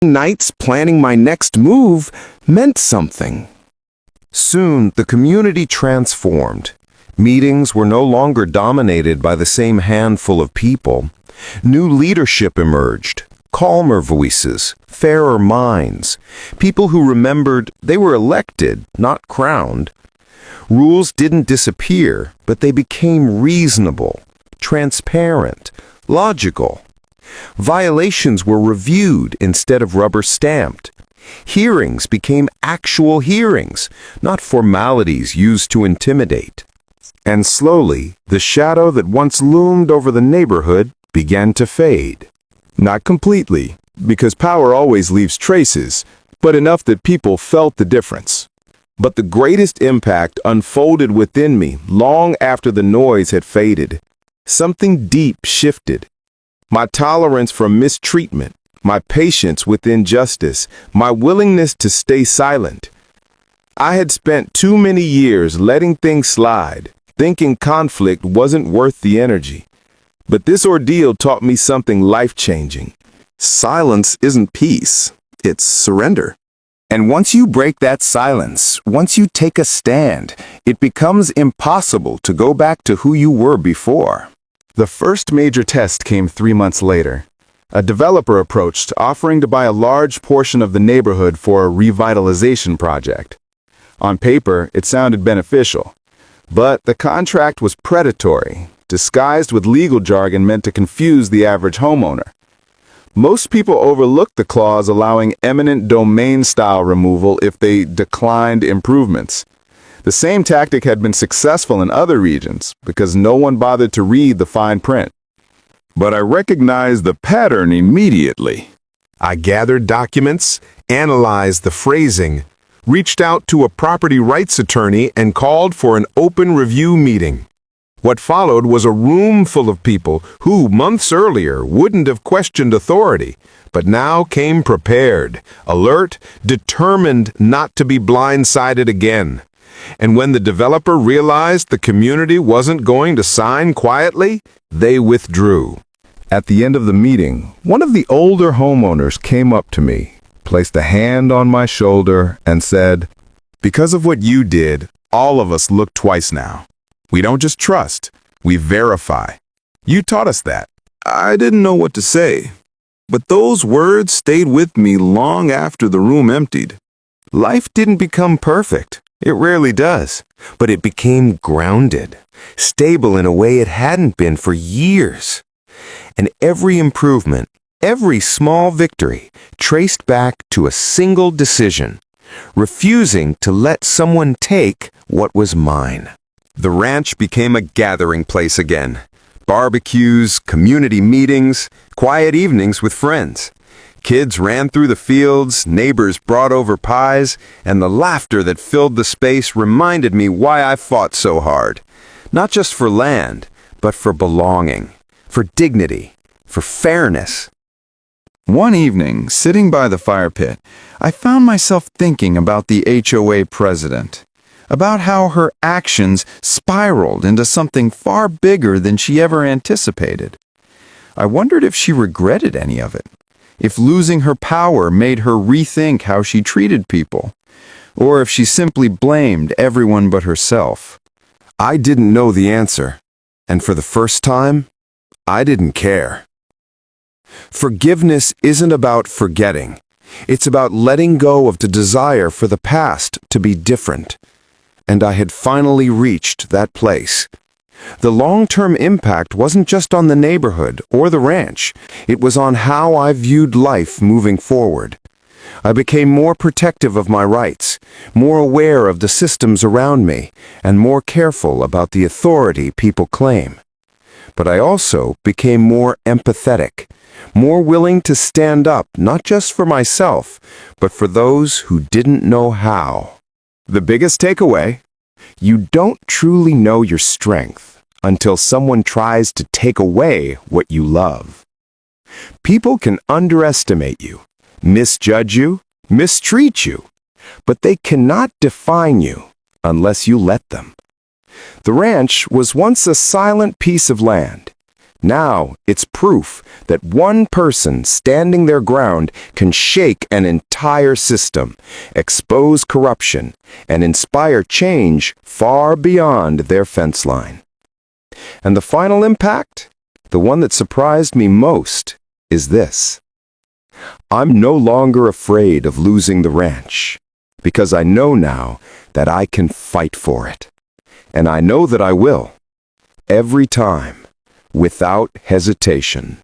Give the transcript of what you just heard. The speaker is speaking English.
Nights planning my next move meant something. Soon, the community transformed. Meetings were no longer dominated by the same handful of people. New leadership emerged, calmer voices, fairer minds, people who remembered they were elected, not crowned. Rules didn't disappear, but they became reasonable, transparent, logical. Violations were reviewed instead of rubber-stamped. Hearings became actual hearings, not formalities used to intimidate. And slowly, the shadow that once loomed over the neighborhood began to fade. Not completely, because power always leaves traces, but enough that people felt the difference. But the greatest impact unfolded within me long after the noise had faded. Something deep shifted. My tolerance for mistreatment, my patience with injustice, my willingness to stay silent. I had spent too many years letting things slide, thinking conflict wasn't worth the energy. But this ordeal taught me something life-changing. Silence isn't peace, it's surrender. And once you break that silence, once you take a stand, it becomes impossible to go back to who you were before. The first major test came 3 months later. A developer approached, offering to buy a large portion of the neighborhood for a revitalization project. On paper, it sounded beneficial. But the contract was predatory, disguised with legal jargon meant to confuse the average homeowner. Most people overlooked the clause allowing eminent domain-style removal if they declined improvements. The same tactic had been successful in other regions because no one bothered to read the fine print. But I recognized the pattern immediately. I gathered documents, analyzed the phrasing, reached out to a property rights attorney and called for an open review meeting. What followed was a room full of people who, months earlier, wouldn't have questioned authority, but now came prepared, alert, determined not to be blindsided again. And when the developer realized the community wasn't going to sign quietly, they withdrew. At the end of the meeting, one of the older homeowners came up to me, placed a hand on my shoulder, and said, "Because of what you did, all of us look twice now. We don't just trust, we verify. You taught us that." I didn't know what to say, but those words stayed with me long after the room emptied. Life didn't become perfect. It rarely does, but it became grounded, stable in a way it hadn't been for years. And every improvement, every small victory, traced back to a single decision, refusing to let someone take what was mine. The ranch became a gathering place again. Barbecues, community meetings, quiet evenings with friends. Kids ran through the fields, neighbors brought over pies, and the laughter that filled the space reminded me why I fought so hard. Not just for land, but for belonging, for dignity, for fairness. One evening, sitting by the fire pit, I found myself thinking about the HOA president, about how her actions spiraled into something far bigger than she ever anticipated. I wondered if she regretted any of it. If losing her power made her rethink how she treated people, or if she simply blamed everyone but herself. I didn't know the answer, and for the first time, I didn't care. Forgiveness isn't about forgetting. It's about letting go of the desire for the past to be different. And I had finally reached that place. The long-term impact wasn't just on the neighborhood or the ranch. It was on how I viewed life moving forward. I became more protective of my rights, more aware of the systems around me, and more careful about the authority people claim. But I also became more empathetic, more willing to stand up not just for myself, but for those who didn't know how. The biggest takeaway: you don't truly know your strength until someone tries to take away what you love. People can underestimate you, misjudge you, mistreat you, but they cannot define you unless you let them. The ranch was once a silent piece of land. Now, it's proof that one person standing their ground can shake an entire system, expose corruption, and inspire change far beyond their fence line. And the final impact, the one that surprised me most, is this. I'm no longer afraid of losing the ranch, because I know now that I can fight for it. And I know that I will, every time, without hesitation.